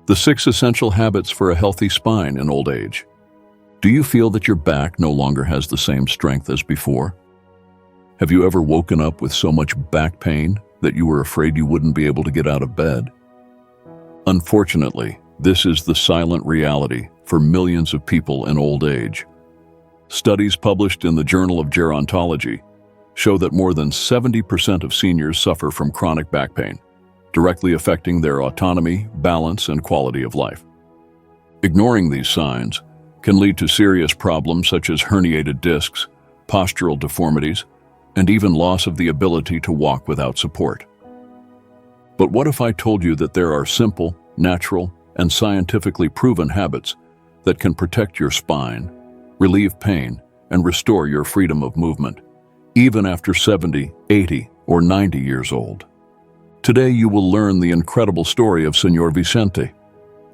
The 6 essential habits for a healthy spine in old age. Do you feel that your back no longer has the same strength as before? Have you ever woken up with so much back pain that you were afraid you wouldn't be able to get out of bed? Unfortunately, this is the silent reality for millions of people in old age. Studies published in the Journal of Gerontology show that more than 70% of seniors suffer from chronic back pain, directly affecting their autonomy, balance, and quality of life. Ignoring these signs can lead to serious problems such as herniated discs, postural deformities, and even loss of the ability to walk without support. But what if I told you that there are simple, natural, and scientifically proven habits that can protect your spine, relieve pain, and restore your freedom of movement, even after 70, 80, or 90 years old? Today you will learn the incredible story of Senhor Vicente,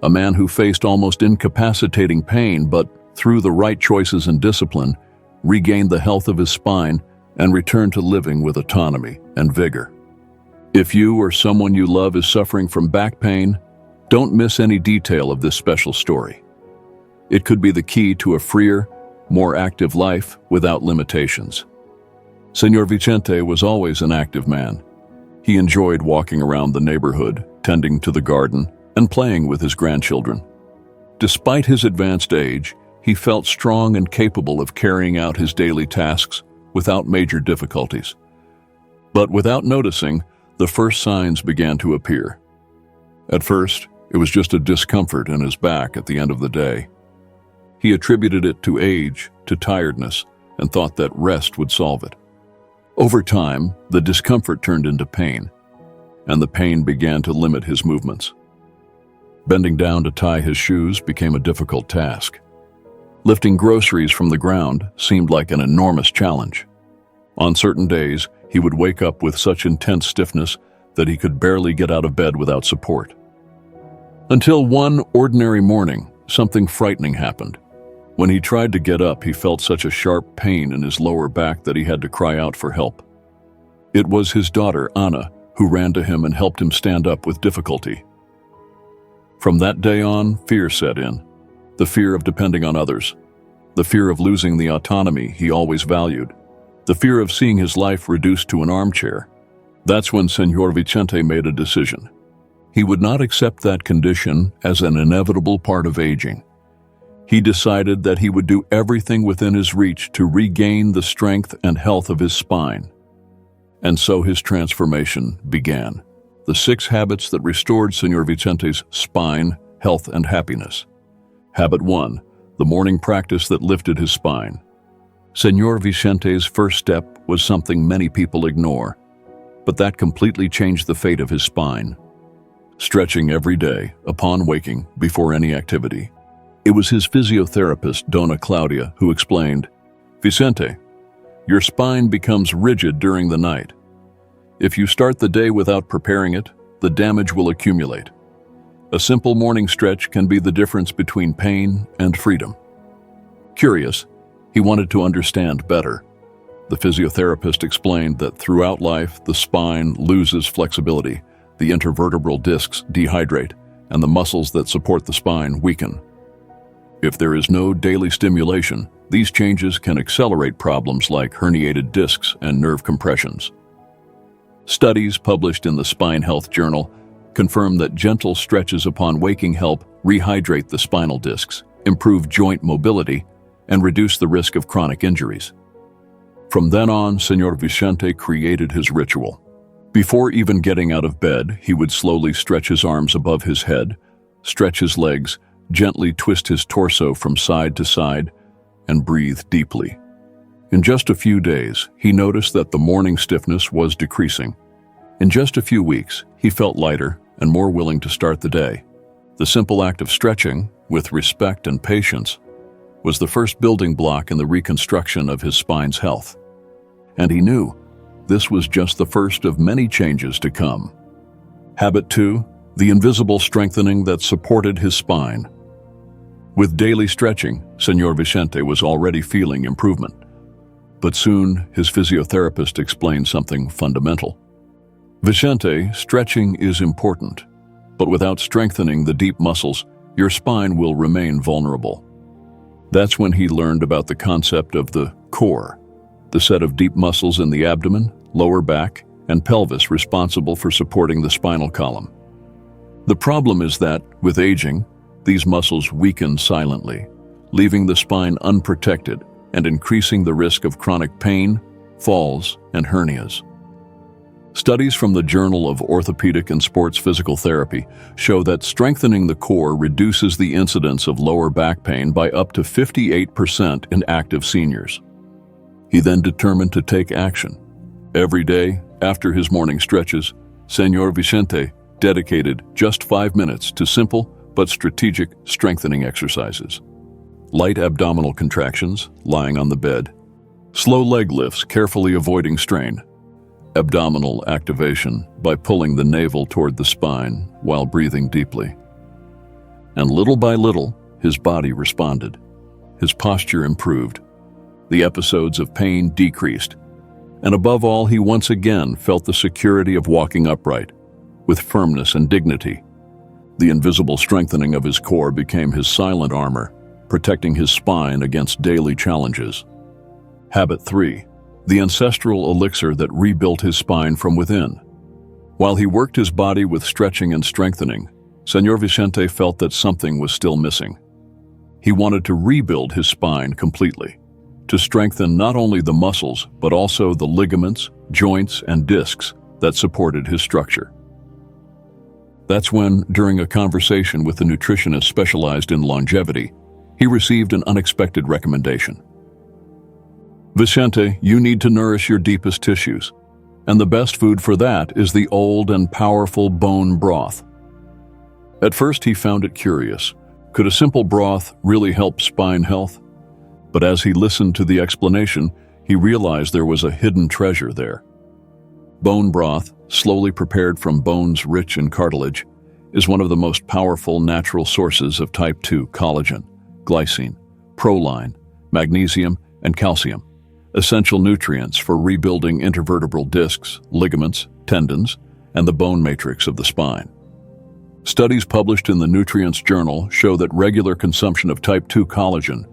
a man who faced almost incapacitating pain but, through the right choices and discipline, regained the health of his spine and returned to living with autonomy and vigor. If you or someone you love is suffering from back pain, don't miss any detail of this special story. It could be the key to a freer, more active life without limitations. Senhor Vicente was always an active man. He enjoyed walking around the neighborhood, tending to the garden, and playing with his grandchildren. Despite his advanced age, he felt strong and capable of carrying out his daily tasks without major difficulties. But without noticing, the first signs began to appear. At first, it was just a discomfort in his back at the end of the day. He attributed it to age, to tiredness, and thought that rest would solve it. Over time, the discomfort turned into pain, and the pain began to limit his movements. Bending down to tie his shoes became a difficult task. Lifting groceries from the ground seemed like an enormous challenge. On certain days, he would wake up with such intense stiffness that he could barely get out of bed without support. Until one ordinary morning, something frightening happened. When he tried to get up, he felt such a sharp pain in his lower back that he had to cry out for help. It was his daughter, Anna, who ran to him and helped him stand up with difficulty. From that day on, fear set in. The fear of depending on others. The fear of losing the autonomy he always valued. The fear of seeing his life reduced to an armchair. That's when Senhor Vicente made a decision. He would not accept that condition as an inevitable part of aging. He decided that he would do everything within his reach to regain the strength and health of his spine. And so his transformation began. The 6 habits that restored Senhor Vicente's spine, health, and happiness. Habit 1, the morning practice that lifted his spine. Senhor Vicente's first step was something many people ignore, but that completely changed the fate of his spine. Stretching every day, upon waking, before any activity. It was his physiotherapist, Dona Claudia, who explained, "Vicente, your spine becomes rigid during the night. If you start the day without preparing it, the damage will accumulate. A simple morning stretch can be the difference between pain and freedom." Curious, he wanted to understand better. The physiotherapist explained that throughout life, the spine loses flexibility, the intervertebral discs dehydrate, and the muscles that support the spine weaken. If there is no daily stimulation, these changes can accelerate problems like herniated discs and nerve compressions. Studies published in the Spine Health Journal confirm that gentle stretches upon waking help rehydrate the spinal discs, improve joint mobility, and reduce the risk of chronic injuries. From then on, Senhor Vicente created his ritual. Before even getting out of bed, he would slowly stretch his arms above his head, stretch his legs, gently twist his torso from side to side, and breathe deeply. In just a few days, he noticed that the morning stiffness was decreasing. In just a few weeks, he felt lighter and more willing to start the day. The simple act of stretching, with respect and patience, was the first building block in the reconstruction of his spine's health. And he knew this was just the first of many changes to come. Habit 2, the invisible strengthening that supported his spine. With daily stretching, Senhor Vicente was already feeling improvement. But soon, his physiotherapist explained something fundamental. "Vicente, stretching is important. But without strengthening the deep muscles, your spine will remain vulnerable. That's when he learned about the concept of the core, the set of deep muscles in the abdomen, lower back, and pelvis responsible for supporting the spinal column. The problem is that, with aging, these muscles weaken silently, leaving the spine unprotected and increasing the risk of chronic pain, falls, and hernias. Studies from the Journal of Orthopedic and Sports Physical Therapy show that strengthening the core reduces the incidence of lower back pain by up to 58% in active seniors. He then determined to take action. Every day, after his morning stretches, Senhor Vicente dedicated just 5 minutes to simple but strategic strengthening exercises. Light abdominal contractions, lying on the bed. Slow leg lifts, carefully avoiding strain. Abdominal activation by pulling the navel toward the spine while breathing deeply. And little by little, his body responded. His posture improved. The episodes of pain decreased. And above all, he once again felt the security of walking upright, with firmness and dignity. The invisible strengthening of his core became his silent armor, protecting his spine against daily challenges. Habit 3. The ancestral elixir that rebuilt his spine from within. While he worked his body with stretching and strengthening, Senhor Vicente felt that something was still missing. He wanted to rebuild his spine completely, to strengthen not only the muscles, but also the ligaments, joints, and discs that supported his structure. That's when, during a conversation with a nutritionist specialized in longevity, he received an unexpected recommendation. Vicente, you need to nourish your deepest tissues, and the best food for that is the old and powerful bone broth. At first he found it curious. Could a simple broth really help spine health? But as he listened to the explanation, he realized there was a hidden treasure there. Bone broth, slowly prepared from bones rich in cartilage, is one of the most powerful natural sources of type 2 collagen, glycine, proline, magnesium, and calcium, essential nutrients for rebuilding intervertebral discs, ligaments, tendons, and the bone matrix of the spine. Studies published in the Nutrients Journal show that regular consumption of type 2 collagen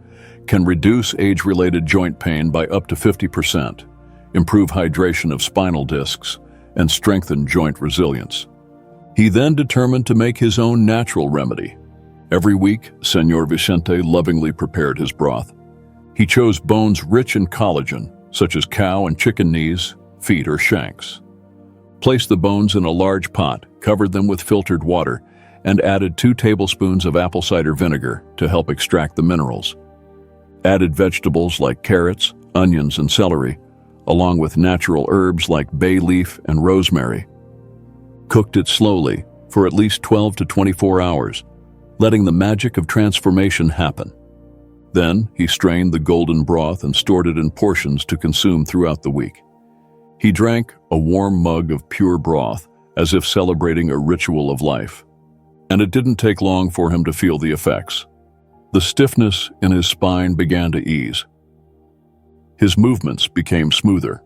can reduce age-related joint pain by up to 50%, improve hydration of spinal discs, and strengthen joint resilience. He then determined to make his own natural remedy. Every week, Senhor Vicente lovingly prepared his broth. He chose bones rich in collagen, such as cow and chicken knees, feet, or shanks. Placed the bones in a large pot, covered them with filtered water, and added 2 tablespoons of apple cider vinegar to help extract the minerals. Added vegetables like carrots, onions, and celery, along with natural herbs like bay leaf and rosemary. Cooked it slowly for at least 12 to 24 hours, letting the magic of transformation happen. Then he strained the golden broth and stored it in portions to consume throughout the week. He drank a warm mug of pure broth as if celebrating a ritual of life. And it didn't take long for him to feel the effects. The stiffness in his spine began to ease. His movements became smoother.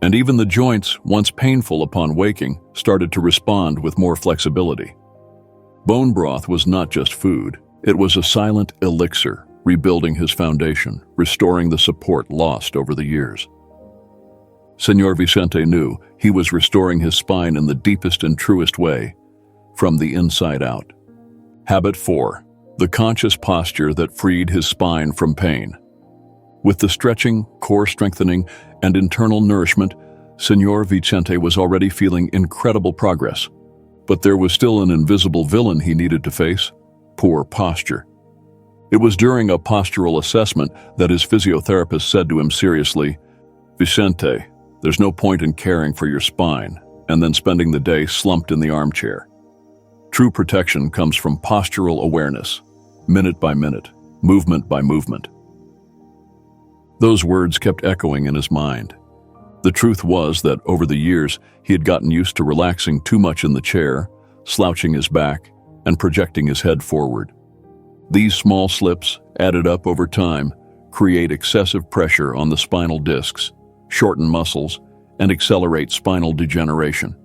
And even the joints, once painful upon waking, started to respond with more flexibility. Bone broth was not just food, it was a silent elixir, rebuilding his foundation, restoring the support lost over the years. Senhor Vicente knew he was restoring his spine in the deepest and truest way, from the inside out. Habit 4. The conscious posture that freed his spine from pain. With the stretching, core strengthening, and internal nourishment, Senhor Vicente was already feeling incredible progress. But there was still an invisible villain he needed to face: poor posture. It was during a postural assessment that his physiotherapist said to him seriously, "Vicente, there's no point in caring for your spine and then spending the day slumped in the armchair. True protection comes from postural awareness, minute by minute, movement by movement." Those words kept echoing in his mind. The truth was that over the years, he had gotten used to relaxing too much in the chair, slouching his back, and projecting his head forward. These small slips, added up over time, create excessive pressure on the spinal discs, shorten muscles, and accelerate spinal degeneration.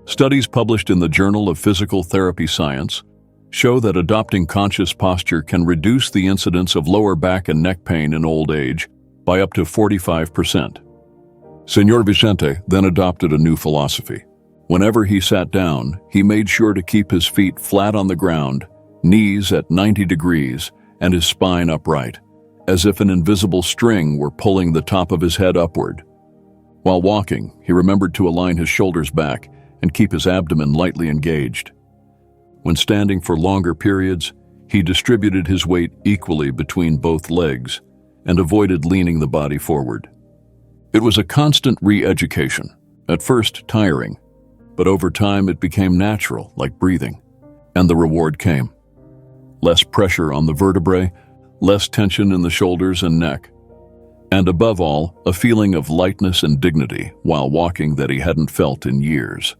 Studies published in the Journal of Physical Therapy Science show that adopting conscious posture can reduce the incidence of lower back and neck pain in old age by up to 45%. Senhor Vicente then adopted a new philosophy. Whenever he sat down, he made sure to keep his feet flat on the ground, knees at 90 degrees, and his spine upright, as if an invisible string were pulling the top of his head upward. While walking, he remembered to align his shoulders back and keep his abdomen lightly engaged. When standing for longer periods, he distributed his weight equally between both legs and avoided leaning the body forward. It was a constant re-education, at first tiring, but over time it became natural, like breathing, and the reward came. Less pressure on the vertebrae, less tension in the shoulders and neck, and above all, a feeling of lightness and dignity while walking that he hadn't felt in years.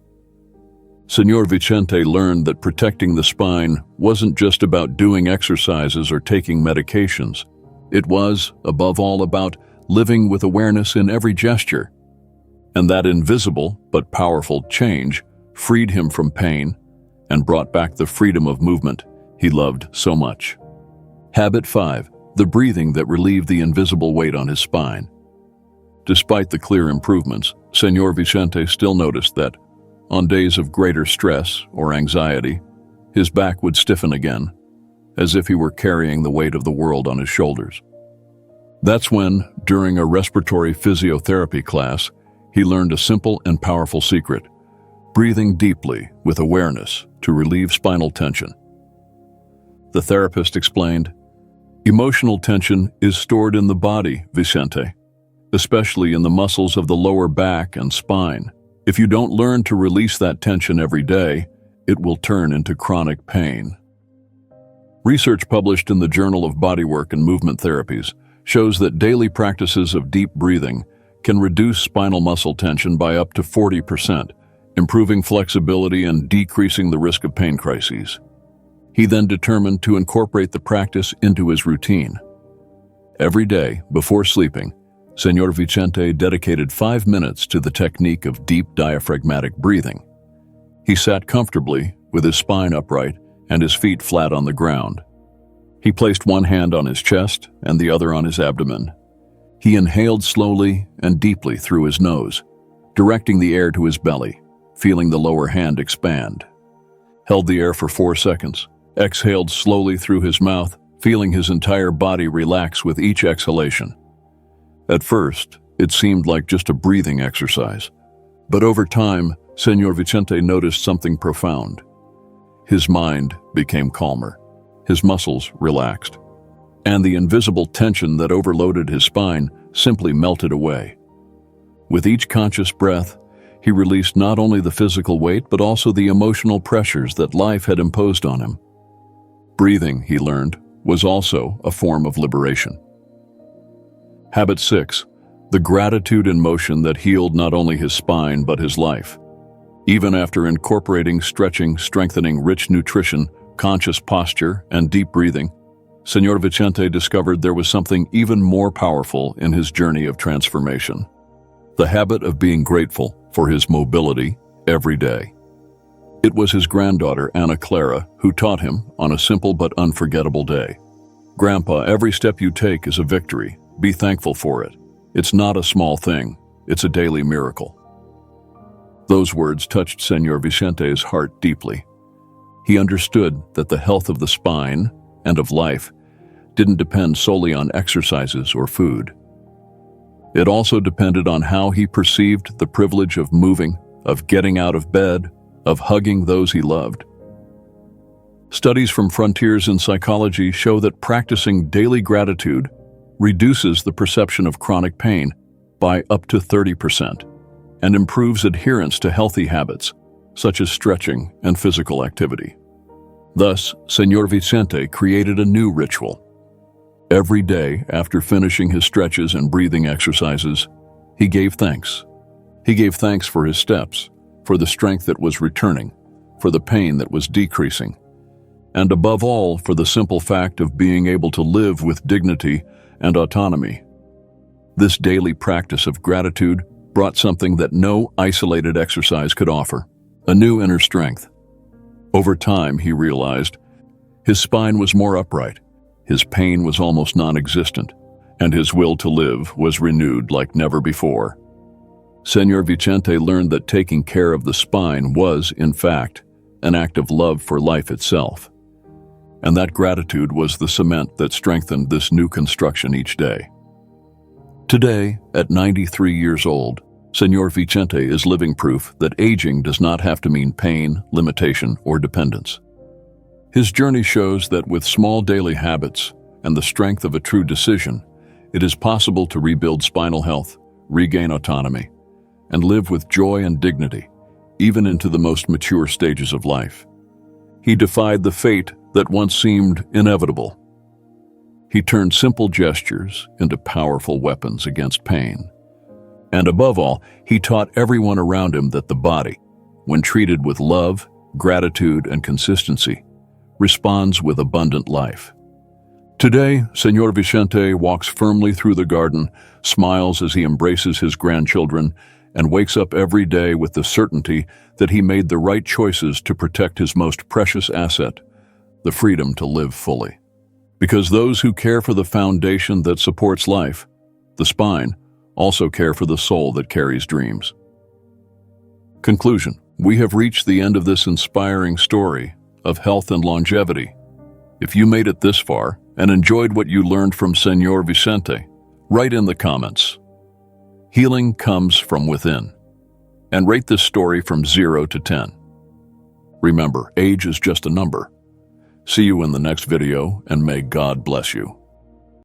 Senhor Vicente learned that protecting the spine wasn't just about doing exercises or taking medications. It was, above all, about living with awareness in every gesture. And that invisible but powerful change freed him from pain and brought back the freedom of movement he loved so much. Habit 5. The breathing that relieved the invisible weight on his spine. Despite the clear improvements, Senhor Vicente still noticed that, on days of greater stress or anxiety, his back would stiffen again, as if he were carrying the weight of the world on his shoulders. That's when, during a respiratory physiotherapy class, he learned a simple and powerful secret: breathing deeply with awareness to relieve spinal tension. The therapist explained, "Emotional tension is stored in the body, Vicente, especially in the muscles of the lower back and spine. If you don't learn to release that tension every day, it will turn into chronic pain." Research published in the Journal of Bodywork and Movement Therapies shows that daily practices of deep breathing can reduce spinal muscle tension by up to 40%, improving flexibility and decreasing the risk of pain crises. He then determined to incorporate the practice into his routine. Every day, before sleeping, Senhor Vicente dedicated 5 minutes to the technique of deep diaphragmatic breathing. He sat comfortably, with his spine upright and his feet flat on the ground. He placed one hand on his chest and the other on his abdomen. He inhaled slowly and deeply through his nose, directing the air to his belly, feeling the lower hand expand. Held the air for 4 seconds, exhaled slowly through his mouth, feeling his entire body relax with each exhalation. At first, it seemed like just a breathing exercise, but over time, Senhor Vicente noticed something profound. His mind became calmer, his muscles relaxed, and the invisible tension that overloaded his spine simply melted away. With each conscious breath, he released not only the physical weight but also the emotional pressures that life had imposed on him. Breathing, he learned, was also a form of liberation. Habit 6. The gratitude in motion that healed not only his spine but his life. Even after incorporating stretching, strengthening, rich nutrition, conscious posture, and deep breathing, Senhor Vicente discovered there was something even more powerful in his journey of transformation: the habit of being grateful for his mobility every day. It was his granddaughter, Ana Clara, who taught him on a simple but unforgettable day. "Grandpa, every step you take is a victory. Be thankful for it. It's not a small thing. It's a daily miracle." Those words touched Senhor Vicente's heart deeply. He understood that the health of the spine and of life didn't depend solely on exercises or food. It also depended on how he perceived the privilege of moving, of getting out of bed, of hugging those he loved. Studies from frontiers in psychology show that practicing daily gratitude reduces the perception of chronic pain by up to 30% and improves adherence to healthy habits, such as stretching and physical activity. Thus, Senhor Vicente created a new ritual. Every day after finishing his stretches and breathing exercises, he gave thanks. He gave thanks for his steps, for the strength that was returning, for the pain that was decreasing, and above all, for the simple fact of being able to live with dignity and autonomy. This daily practice of gratitude brought something that no isolated exercise could offer: a new inner strength. Over time, he realized, his spine was more upright, his pain was almost non-existent, and his will to live was renewed like never before. Senhor Vicente learned that taking care of the spine was, in fact, an act of love for life itself. And that gratitude was the cement that strengthened this new construction each day. Today, at 93 years old, Senhor Vicente is living proof that aging does not have to mean pain, limitation, or dependence. His journey shows that with small daily habits and the strength of a true decision, it is possible to rebuild spinal health, regain autonomy, and live with joy and dignity, even into the most mature stages of life. He defied the fate that once seemed inevitable. He turned simple gestures into powerful weapons against pain. And above all, he taught everyone around him that the body, when treated with love, gratitude, and consistency, responds with abundant life. Today, Senhor Vicente walks firmly through the garden, smiles as he embraces his grandchildren, and wakes up every day with the certainty that he made the right choices to protect his most precious asset, the freedom to live fully. Because those who care for the foundation that supports life, the spine, also care for the soul that carries dreams. Conclusion: we have reached the end of this inspiring story of health and longevity. If you made it this far and enjoyed what you learned from Senhor Vicente, write in the comments, "Healing comes from within," and rate this story from 0 to 10. Remember, age is just a number. See you in the next video, and may God bless you.